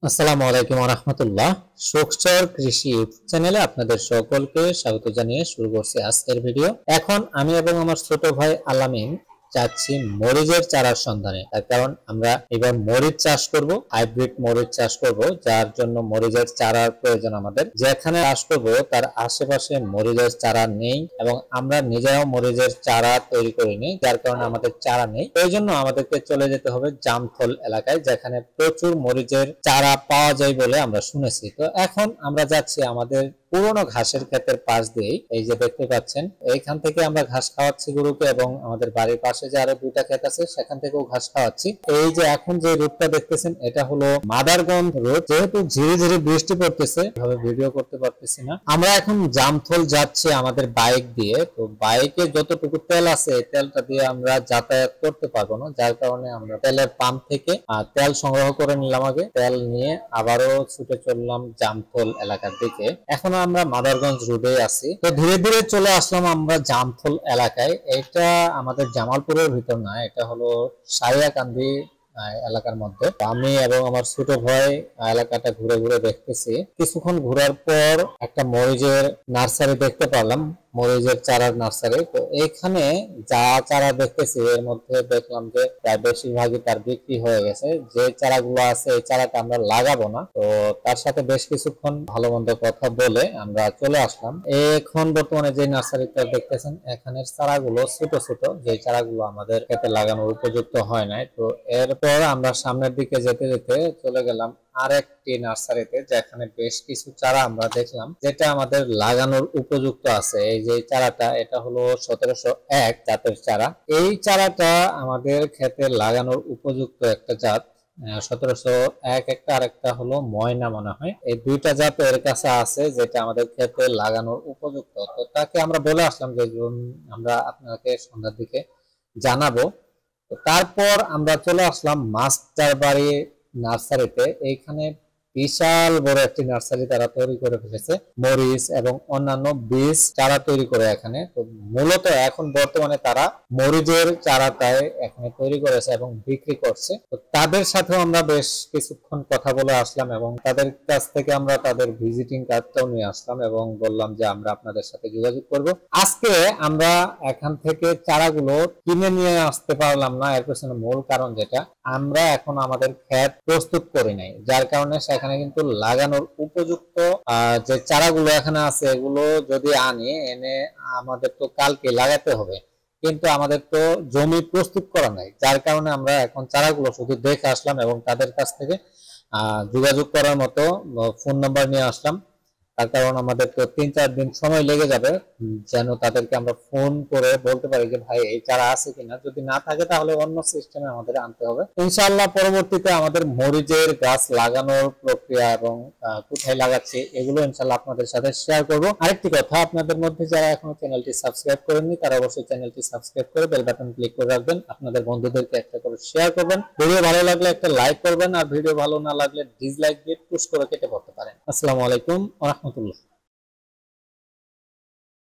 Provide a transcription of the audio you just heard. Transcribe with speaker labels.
Speaker 1: আসসালামু আলাইকুম ওয়া রাহমাতুল্লাহ। সুখচর কৃষি ইউটিউব চ্যানেলে আপনাদের সকলকে স্বাগত জানিয়ে শুরু করছি আজকের ভিডিও। এখন আমি এবং আমার ছোট ভাই আলামিন যাচ্ছি মরিচের চারার সন্ধানে। তার কারণ আমরা এবার মরিচ চাষ করব, হাইব্রিড মরিচ চাষ করব, যার জন্য মরিচের চারার প্রয়োজন আমাদের। যেখানে চাষ করব তার আশেপাশে মরিচের চারা নেই এবং আমরা নিজেরাও মরিচের চারা তৈরি করিনি, যার কারণে আমাদের চারা নেই। এই জন্য আমাদেরকে চলে যেতে হবে জামথল এলাকায়, যেখানে প্রচুর মরিচের চারা পাওয়া যায় বলে আমরা শুনেছি। তো এখন আমরা যাচ্ছি আমাদের পুরোনো ঘাসের ক্ষেতের পাশ দিয়ে। এই যে দেখতে পাচ্ছেন, এইখান থেকে আমরা ঘাস খাওয়াচ্ছি গরুকে এবং আমাদের বাড়ির পাশে যে আরো দুইটা ক্ষেত আছে সেখান থেকেও ঘাস খাওয়াচ্ছি। এই যে এখন যে রুটটা দেখতেছেন এটা হলো মাদারগঞ্জ রুট। যেহেতু ধীরে ধীরে বৃষ্টি পড়তেছে, এভাবে ভিডিও করতে পারতেছি না। আমরা এখন জামথল যাচ্ছি আমাদের বাইক দিয়ে। তো বাইকে যতটুকু তেল আছে এই তেলটা দিয়ে আমরা যাতায়াত করতে পারবো না, যার কারণে আমরা তেলের পাম্প থেকে তেল সংগ্রহ করে নিলাম। আগে তেল নিয়ে আবারও ছুটে চললাম জামথল এলাকার দিকে। এখন আমরা মাদারগঞ্জ রোডে আছি। তো ধীরে ধীরে চলে আসলাম আমরা জামথল এলাকায়। এটা আমাদের জামালপুরের ভিতর না, এটা হলো সারিয়াকান্দি এলাকার মধ্যে। আমি এবং আমার ছোট ভাই এলাকাটা ঘুরে ঘুরে দেখতেছি। কিছুক্ষণ ঘোরার পর একটা মরিচের নার্সারি দেখতে পারলাম, মরিচের চারার নার্সারি। তো এখানে যা চারা দেখতেছি এর মধ্যে দেখলাম যে প্রায় বেশিরভাগই তার বিক্রি হয়ে গেছে। যে চারাগুলো আছে এই চারাটা আমরা লাগাবো না। তো তার সাথে বেশ কিছুক্ষণ ভালো মন্দ কথা বলে আমরা চলে আসলাম। এখন বর্তমানে যে নার্সারিটা দেখতেছেন এখানের চারাগুলো ছোট ছোট, যে চারাগুলো আমাদের ক্ষেতে লাগানোর উপযুক্ত হয় নাই। তো এরপর আমরা সামনের দিকে যেতে যেতে চলে গেলাম আরেকটি নার্সারিতে, যেখানে বেশ কিছু চারা আমরা দেখলাম যেটা আমাদের লাগানোর উপযুক্ত আছে। এই যে চারাটা, এটা হলো 1701 জাতের চারা। এই চারাটা আমাদের ক্ষেতে লাগানোর উপযুক্ত একটা জাত। 1701 একটা, আরেকটা হলো ময়না মনে হয়। এই দুইটা জাত এর কাছে আছে যেটা আমাদের ক্ষেতে লাগানোর উপযুক্ত। তো তাকে আমরা বলে আসলাম যে আমরা আপনাকে সন্ধ্যার দিকে জানাবো। তারপর আমরা চলে আসলাম মাস্টার বাড়ি নার্সারিতে। এইখানে বিশাল বড় একটি নার্সারি তারা তৈরি করে ফেলেছে, মরিচ এবং অন্যান্য বীজ চারা তৈরি করে এখানে। তো মূলত এখন বর্তমানে তারা মরিচের চারাটাই এখানে তৈরি করেছে এবং বিক্রি করছে। তো তাদের সাথে আমরা বেশ কিছুক্ষণ কথা বলে আসলাম এবং তাদের কাছ থেকে আমরা তাদের ভিজিটিং কার্ডটাও নিয়ে আসলাম এবং বললাম যে আমরা আপনাদের সাথে যোগাযোগ করব। আজকে আমরা এখান থেকে চারাগুলো কিনে নিয়ে আসতে পারলাম না, এর পেছনে মূল কারণ যেটা, আমরা এখন আমাদের ক্ষেত প্রস্তুত করি নাই, যার কারণে সেখানে কিন্তু লাগানোর উপযুক্ত যে চারাগুলো এখানে আছে এগুলো যদি আনি এনে আমাদের তো কালকে লাগাতে হবে, কিন্তু আমাদের তো জমি প্রস্তুত করা নাই, যার কারণে আমরা এখন চারাগুলো শুধু দেখে আসলাম এবং তাদের কাছ থেকে যোগাযোগ করার মতো ফোন নাম্বার নিয়ে আসলাম। তার কারণ আমাদের তো 3-4 দিন সময় লেগে যাবে, যেন তাদেরকে আমরা ফোন করে বলতে পারি যে ভাই এই চারা আছে কিনা। যদি না থাকে তাহলে অন্য সিস্টেমে আমাদের আনতে হবে। ইনশাআল্লাহ পরবর্তীতে আমাদের মরিচের গাছ লাগানোর প্রক্রিয়া এবং কোথায় লাগাচ্ছি এগুলো ইনশাআল্লাহ আপনাদের সাথে শেয়ার করব। আরেকটি কথা, আপনাদের মধ্যে যারা এখনো চ্যানেলটি সাবস্ক্রাইব করেননি তারা অবশ্যই চ্যানেলটি সাবস্ক্রাইব করে বেল বাটন ক্লিক করে রাখবেন। আপনাদের বন্ধুদেরকে একটা করে শেয়ার করবেন। ভিডিও ভালো লাগলে একটা লাইক করবেন, আর ভিডিও ভালো না লাগলে ডিসলাইক দিয়ে পুশ করে কেটে পড়তে পারেন। আসসালামু আলাইকুম ওয়া রাহমাতুল্লাহ।